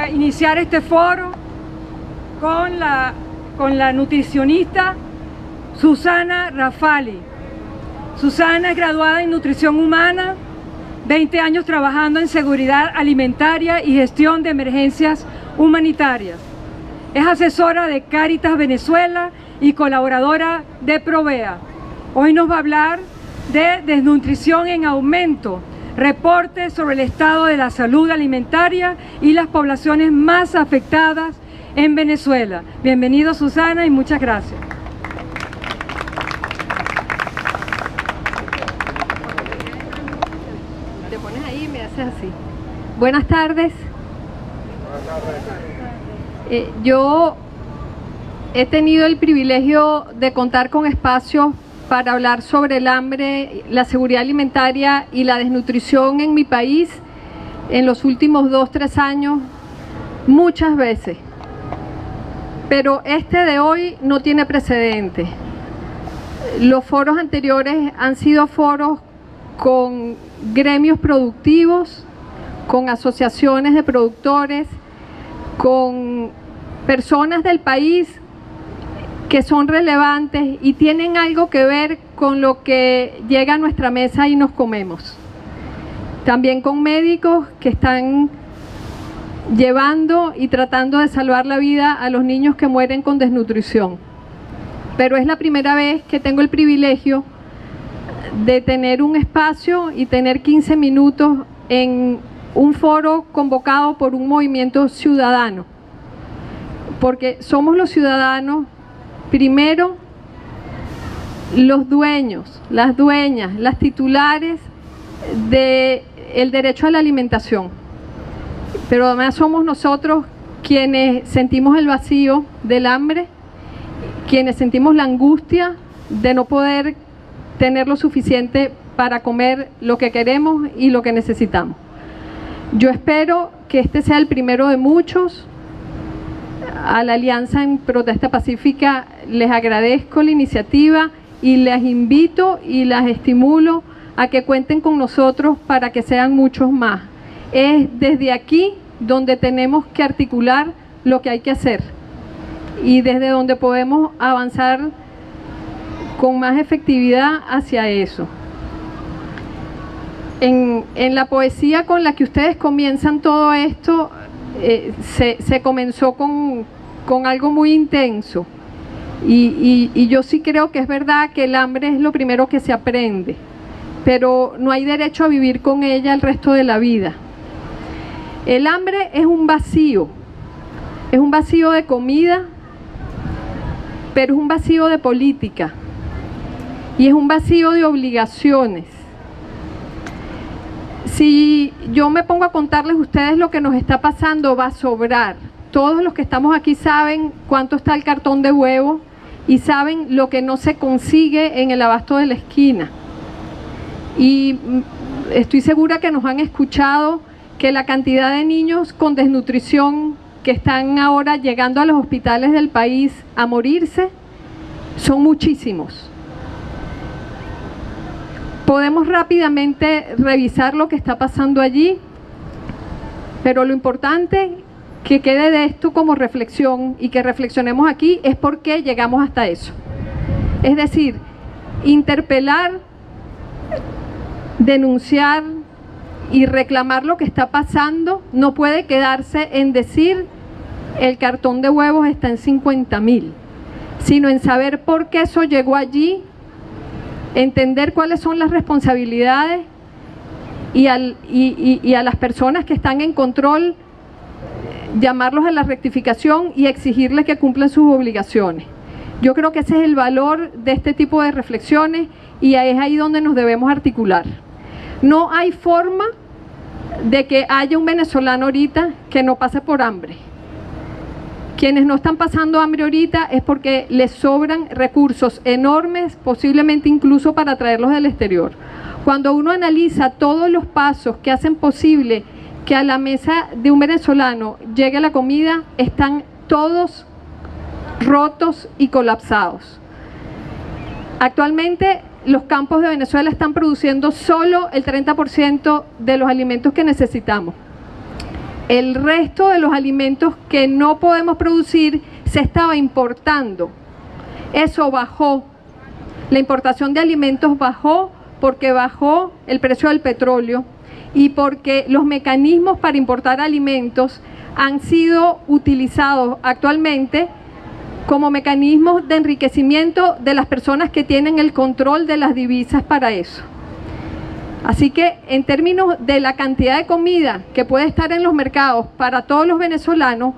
para iniciar este foro con la nutricionista Susana Rafali. Susana es graduada en nutrición humana, 20 años trabajando en seguridad alimentaria y gestión de emergencias humanitarias. Es asesora de Cáritas Venezuela y colaboradora de Provea. Hoy nos va a hablar de desnutrición en aumento, reporte sobre el estado de la salud alimentaria y las poblaciones más afectadas en Venezuela. Bienvenido, Susana, y muchas gracias. Te pones ahí y me haces así. Buenas tardes. Yo he tenido el privilegio de contar con espacios para hablar sobre el hambre, la seguridad alimentaria y la desnutrición en mi país en los últimos 2-3 años, muchas veces. Pero este de hoy no tiene precedente. Los foros anteriores han sido foros con gremios productivos, con asociaciones de productores, con personas del país que son relevantes y tienen algo que ver con lo que llega a nuestra mesa y nos comemos. También con médicos que están llevando y tratando de salvar la vida a los niños que mueren con desnutrición. Pero es la primera vez que tengo el privilegio de tener un espacio y tener 15 minutos en un foro convocado por un movimiento ciudadano. Porque somos los ciudadanos, primero, los dueños, las dueñas, las titulares del derecho a la alimentación. Pero además somos nosotros quienes sentimos el vacío del hambre, quienes sentimos la angustia de no poder tener lo suficiente para comer lo que queremos y lo que necesitamos. Yo espero que este sea el primero de muchos. A la Alianza en Protesta Pacífica les agradezco la iniciativa y les invito y las estimulo a que cuenten con nosotros para que sean muchos más. Es desde aquí donde tenemos que articular lo que hay que hacer y desde donde podemos avanzar con más efectividad hacia eso. En la poesía con la que ustedes comienzan todo esto, se comenzó con algo muy intenso y yo sí creo que es verdad que el hambre es lo primero que se aprende, pero no hay derecho a vivir con ella el resto de la vida. El hambre es un vacío de comida, pero es un vacío de política y es un vacío de obligaciones. Si yo me pongo a contarles a ustedes lo que nos está pasando, va a sobrar. Todos los que estamos aquí saben cuánto está el cartón de huevo y saben lo que no se consigue en el abasto de la esquina. Y estoy segura que nos han escuchado que la cantidad de niños con desnutrición que están ahora llegando a los hospitales del país a morirse son muchísimos. Podemos rápidamente revisar lo que está pasando allí, pero lo importante que quede de esto como reflexión y que reflexionemos aquí es por qué llegamos hasta eso. Es decir, interpelar, denunciar y reclamar lo que está pasando no puede quedarse en decir el cartón de huevos está en 50.000, sino en saber por qué eso llegó allí, entender cuáles son las responsabilidades y a las personas que están en control, llamarlos a la rectificación y exigirles que cumplan sus obligaciones. Yo creo que ese es el valor de este tipo de reflexiones y es ahí donde nos debemos articular. No hay forma de que haya un venezolano ahorita que no pase por hambre. Quienes no están pasando hambre ahorita es porque les sobran recursos enormes, posiblemente incluso para traerlos del exterior. Cuando uno analiza todos los pasos que hacen posible que a la mesa de un venezolano llegue la comida, están todos rotos y colapsados. Actualmente los campos de Venezuela están produciendo solo el 30% de los alimentos que necesitamos. el resto de los alimentos que no podemos producir se estaba importando. Eso bajó. La importación de alimentos bajó porque bajó el precio del petróleo y porque los mecanismos para importar alimentos han sido utilizados actualmente como mecanismos de enriquecimiento de las personas que tienen el control de las divisas para eso. Así que en términos de la cantidad de comida que puede estar en los mercados para todos los venezolanos,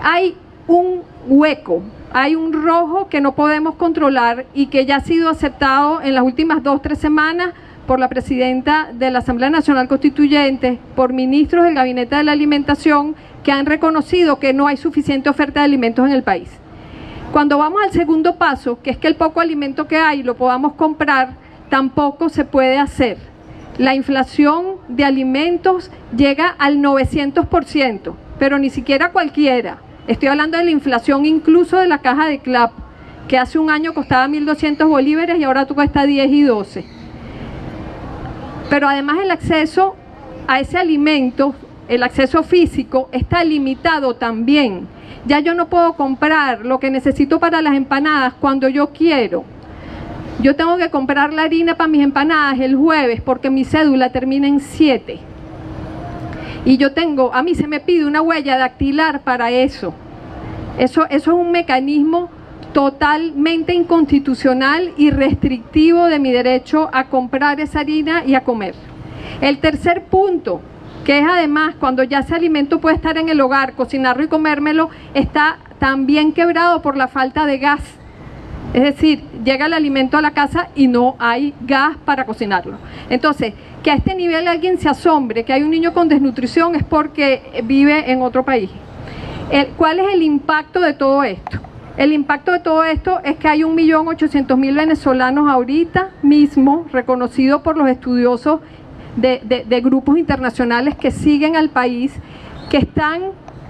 hay un hueco, hay un rojo que no podemos controlar y que ya ha sido aceptado en las últimas 2 o 3 semanas por la presidenta de la Asamblea Nacional Constituyente, por ministros del Gabinete de la Alimentación, que han reconocido que no hay suficiente oferta de alimentos en el país. Cuando vamos al segundo paso, que es que el poco alimento que hay lo podamos comprar, tampoco se puede hacer. La inflación de alimentos llega al 900%, pero ni siquiera cualquiera. Estoy hablando de la inflación incluso de la caja de CLAP, que hace un año costaba 1.200 bolívares y ahora cuesta 10 y 12. Pero además el acceso a ese alimento, el acceso físico, está limitado también. Ya yo no puedo comprar lo que necesito para las empanadas cuando yo quiero. Yo tengo que comprar la harina para mis empanadas el jueves porque mi cédula termina en 7. Y a mí se me pide una huella dactilar para eso. Eso es un mecanismo totalmente inconstitucional y restrictivo de mi derecho a comprar esa harina y a comer. El tercer punto, que es además cuando ya ese alimento puede estar en el hogar, cocinarlo y comérmelo, está también quebrado por la falta de gas. Es decir, llega el alimento a la casa y no hay gas para cocinarlo. Entonces, que a este nivel alguien se asombre que hay un niño con desnutrición es porque vive en otro país. ¿Cuál es el impacto de todo esto? El impacto de todo esto es que hay 1.800.000 venezolanos ahorita mismo, reconocidos por los estudiosos de grupos internacionales que siguen al país, que están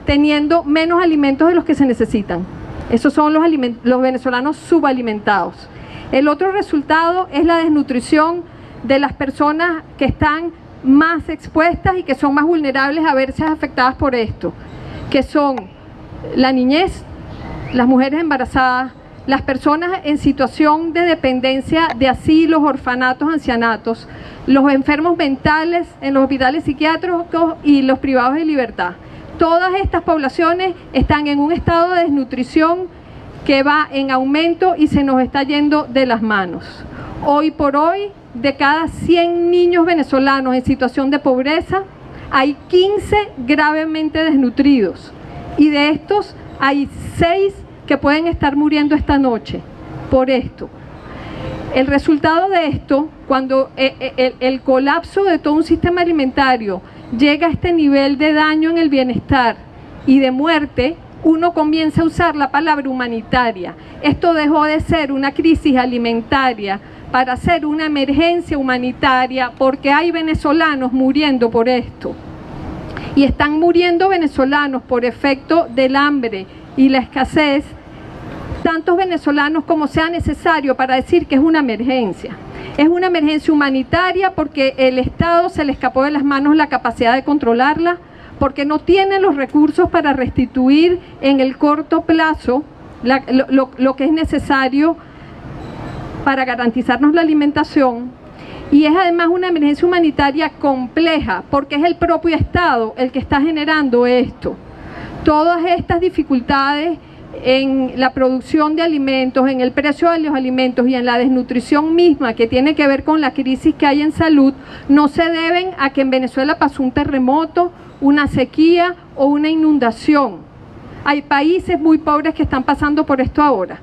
teniendo menos alimentos de los que se necesitan. Esos son los venezolanos subalimentados. El otro resultado es la desnutrición de las personas que están más expuestas y que son más vulnerables a verse afectadas por esto, que son la niñez, las mujeres embarazadas, las personas en situación de dependencia de asilos, orfanatos, ancianatos, los enfermos mentales en los hospitales psiquiátricos y los privados de libertad. Todas estas poblaciones están en un estado de desnutrición que va en aumento y se nos está yendo de las manos. Hoy por hoy, de cada 100 niños venezolanos en situación de pobreza, hay 15 gravemente desnutridos y de estos hay 6 que pueden estar muriendo esta noche por esto. El resultado de esto, cuando el colapso de todo un sistema alimentario llega a este nivel de daño en el bienestar y de muerte, uno comienza a usar la palabra humanitaria. Esto dejó de ser una crisis alimentaria para ser una emergencia humanitaria porque hay venezolanos muriendo por esto. Y están muriendo venezolanos por efecto del hambre y la escasez, tantos venezolanos como sea necesario para decir que es una emergencia. Es una emergencia humanitaria porque el Estado se le escapó de las manos la capacidad de controlarla, porque no tiene los recursos para restituir en el corto plazo lo que es necesario para garantizarnos la alimentación. Y es además una emergencia humanitaria compleja porque es el propio Estado el que está generando esto. Todas estas dificultades en la producción de alimentos, en el precio de los alimentos y en la desnutrición misma que tiene que ver con la crisis que hay en salud, no se deben a que en Venezuela pasó un terremoto, una sequía o una inundación. Hay países muy pobres que están pasando por esto ahora.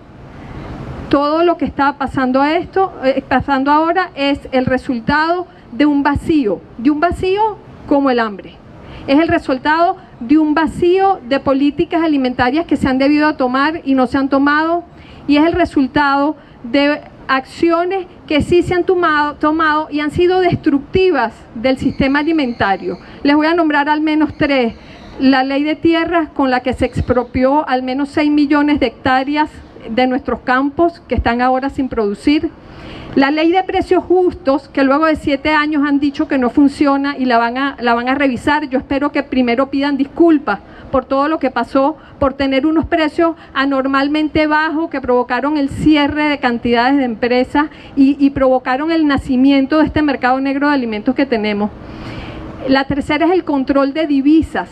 Todo lo que está pasando ahora es el resultado de un vacío como el hambre. Es el resultado de un vacío de políticas alimentarias que se han debido a tomar y no se han tomado, y es el resultado de acciones que sí se han tomado y han sido destructivas del sistema alimentario. Les voy a nombrar al menos 3. La ley de tierras, con la que se expropió al menos 6 millones de hectáreas de nuestros campos que están ahora sin producir. La ley de precios justos, que luego de 7 años han dicho que no funciona y la van a revisar. Yo espero que primero pidan disculpas por todo lo que pasó, por tener unos precios anormalmente bajos que provocaron el cierre de cantidades de empresas y provocaron el nacimiento de este mercado negro de alimentos que tenemos. La tercera es el control de divisas,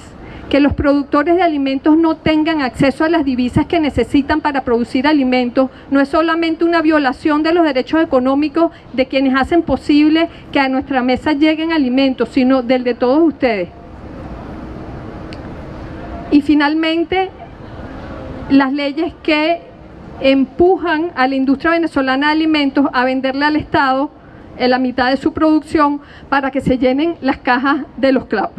que los productores de alimentos no tengan acceso a las divisas que necesitan para producir alimentos. No es solamente una violación de los derechos económicos de quienes hacen posible que a nuestra mesa lleguen alimentos, sino del de todos ustedes. Y finalmente, las leyes que empujan a la industria venezolana de alimentos a venderle al Estado en la mitad de su producción para que se llenen las cajas de los CLAP.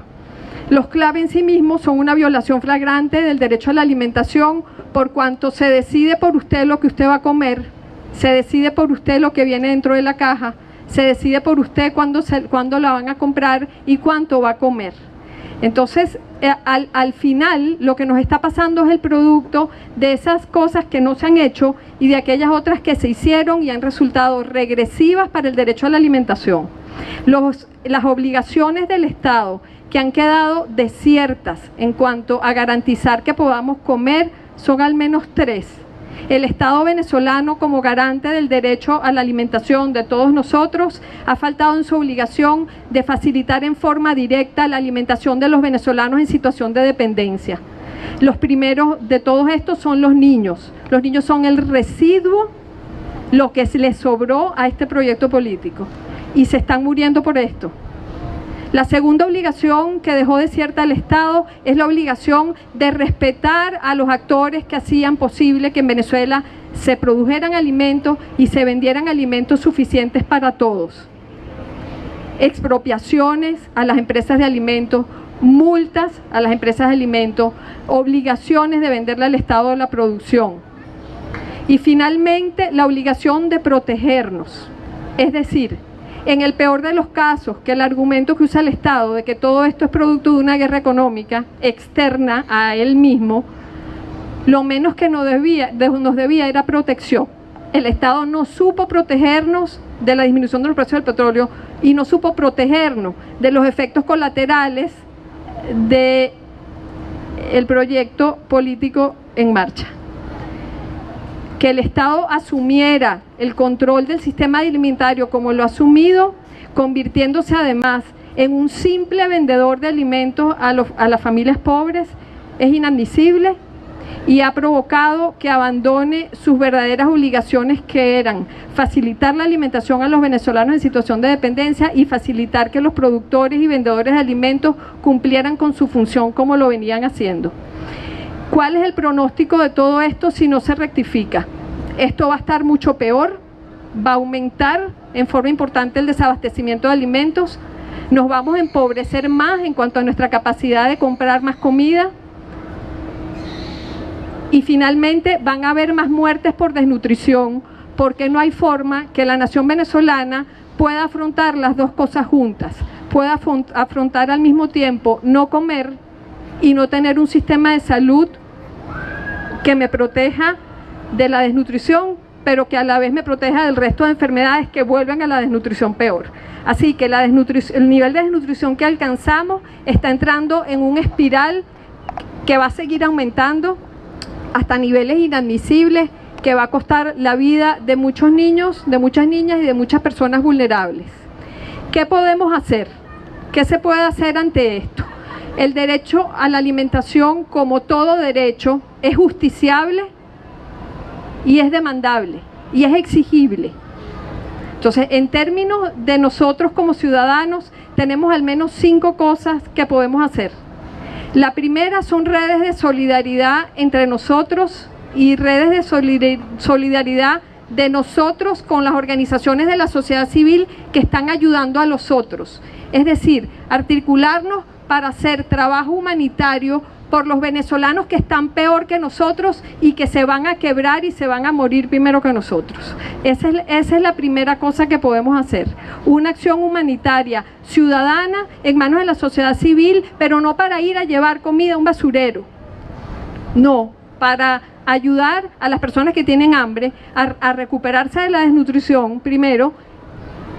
Los CLAP en sí mismos son una violación flagrante del derecho a la alimentación, por cuanto se decide por usted lo que usted va a comer, se decide por usted lo que viene dentro de la caja, se decide por usted cuándo la van a comprar y cuánto va a comer. Entonces, al final, lo que nos está pasando es el producto de esas cosas que no se han hecho y de aquellas otras que se hicieron y han resultado regresivas para el derecho a la alimentación. Las obligaciones del Estado que han quedado desiertas en cuanto a garantizar que podamos comer son al menos 3. El Estado venezolano, como garante del derecho a la alimentación de todos nosotros, ha faltado en su obligación de facilitar en forma directa la alimentación de los venezolanos en situación de dependencia. Los primeros de todos estos son los niños. Los niños son el residuo, lo que les sobró a este proyecto político, y se están muriendo por esto. La segunda obligación que dejó desierta el Estado es la obligación de respetar a los actores que hacían posible que en Venezuela se produjeran alimentos y se vendieran alimentos suficientes para todos. Expropiaciones a las empresas de alimentos, multas a las empresas de alimentos, obligaciones de venderle al Estado la producción. Y finalmente, la obligación de protegernos, es decir, en el peor de los casos, que el argumento que usa el Estado de que todo esto es producto de una guerra económica externa a él mismo, lo menos que nos debía era protección. El Estado no supo protegernos de la disminución de los precios del petróleo y no supo protegernos de los efectos colaterales del proyecto político en marcha. Que el Estado asumiera el control del sistema alimentario como lo ha asumido, convirtiéndose además en un simple vendedor de alimentos a las familias pobres, es inadmisible y ha provocado que abandone sus verdaderas obligaciones, que eran facilitar la alimentación a los venezolanos en situación de dependencia y facilitar que los productores y vendedores de alimentos cumplieran con su función como lo venían haciendo. ¿Cuál es el pronóstico de todo esto si no se rectifica? Esto va a estar mucho peor, va a aumentar en forma importante el desabastecimiento de alimentos, nos vamos a empobrecer más en cuanto a nuestra capacidad de comprar más comida y finalmente van a haber más muertes por desnutrición, porque no hay forma que la nación venezolana pueda afrontar las dos cosas juntas, pueda afrontar al mismo tiempo no comer y no tener un sistema de salud que me proteja de la desnutrición, pero que a la vez me proteja del resto de enfermedades que vuelven a la desnutrición peor. Así que el nivel de desnutrición que alcanzamos está entrando en un espiral que va a seguir aumentando hasta niveles inadmisibles, que va a costar la vida de muchos niños, de muchas niñas y de muchas personas vulnerables. ¿Qué podemos hacer? ¿Qué se puede hacer ante esto? El derecho a la alimentación, como todo derecho, es justiciable y es demandable y es exigible. Entonces, en términos de nosotros como ciudadanos, tenemos al menos 5 cosas que podemos hacer. La primera son redes de solidaridad entre nosotros y redes de solidaridad de nosotros con las organizaciones de la sociedad civil que están ayudando a los otros. Es decir, articularnos para hacer trabajo humanitario por los venezolanos que están peor que nosotros y que se van a quebrar y se van a morir primero que nosotros. Esa es la primera cosa que podemos hacer. Una acción humanitaria ciudadana en manos de la sociedad civil, pero no para ir a llevar comida a un basurero. No, para ayudar a las personas que tienen hambre a recuperarse de la desnutrición primero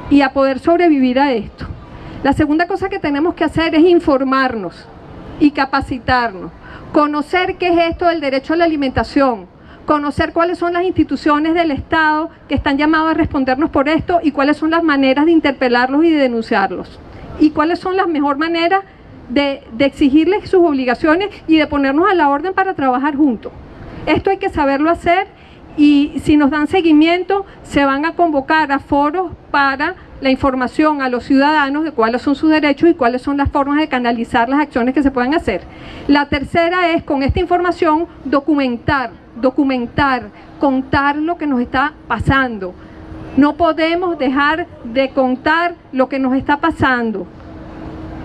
y a poder sobrevivir a esto. La segunda cosa que tenemos que hacer es informarnos y capacitarnos, conocer qué es esto del derecho a la alimentación, conocer cuáles son las instituciones del Estado que están llamadas a respondernos por esto y cuáles son las maneras de interpelarlos y de denunciarlos, y cuáles son las mejores maneras de exigirles sus obligaciones y de ponernos a la orden para trabajar juntos. Esto hay que saberlo hacer, y si nos dan seguimiento se van a convocar a foros para la información a los ciudadanos de cuáles son sus derechos y cuáles son las formas de canalizar las acciones que se pueden hacer. La tercera es, con esta información, documentar, contar lo que nos está pasando. No podemos dejar de contar lo que nos está pasando.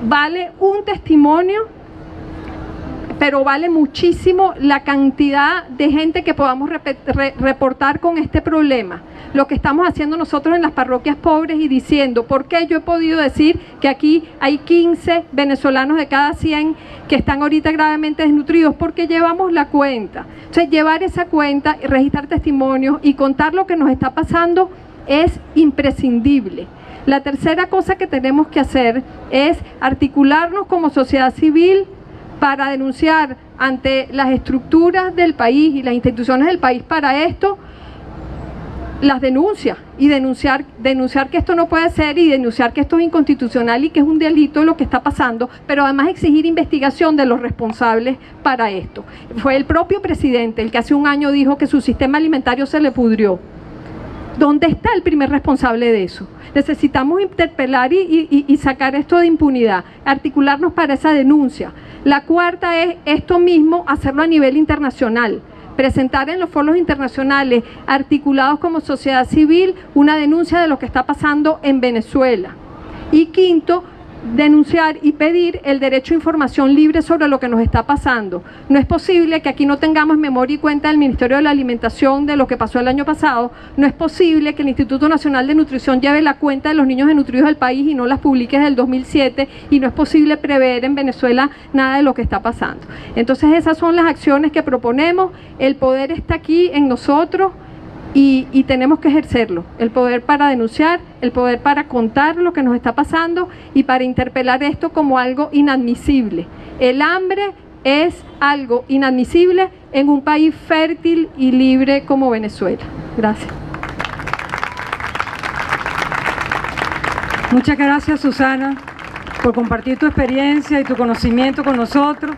Vale un testimonio, pero vale muchísimo la cantidad de gente que podamos reportar con este problema. Lo que estamos haciendo nosotros en las parroquias pobres y diciendo, ¿por qué yo he podido decir que aquí hay 15 venezolanos de cada 100 que están ahorita gravemente desnutridos? Porque llevamos la cuenta. Entonces, llevar esa cuenta, registrar testimonios y contar lo que nos está pasando es imprescindible. La tercera cosa que tenemos que hacer es articularnos como sociedad civil para denunciar ante las estructuras del país y las instituciones del país para esto, las denuncias, y denunciar que esto no puede ser, y denunciar que esto es inconstitucional y que es un delito lo que está pasando, pero además exigir investigación de los responsables para esto. Fue el propio presidente el que hace un año dijo que su sistema alimentario se le pudrió. ¿Dónde está el primer responsable de eso? Necesitamos interpelar y sacar esto de impunidad, articularnos para esa denuncia. La cuarta es esto mismo, hacerlo a nivel internacional, presentar en los foros internacionales, articulados como sociedad civil, una denuncia de lo que está pasando en Venezuela. Y quinto, denunciar y pedir el derecho a información libre sobre lo que nos está pasando. No es posible que aquí no tengamos memoria y cuenta del Ministerio de la Alimentación de lo que pasó el año pasado. No es posible que el Instituto Nacional de Nutrición lleve la cuenta de los niños desnutridos del país y no las publique desde el 2007, y no es posible prever en Venezuela nada de lo que está pasando. Entonces, esas son las acciones que proponemos. El poder está aquí en nosotros, y tenemos que ejercerlo, el poder para denunciar, el poder para contar lo que nos está pasando y para interpelar esto como algo inadmisible. El hambre es algo inadmisible en un país fértil y libre como Venezuela. Gracias. Muchas gracias, Susana, por compartir tu experiencia y tu conocimiento con nosotros.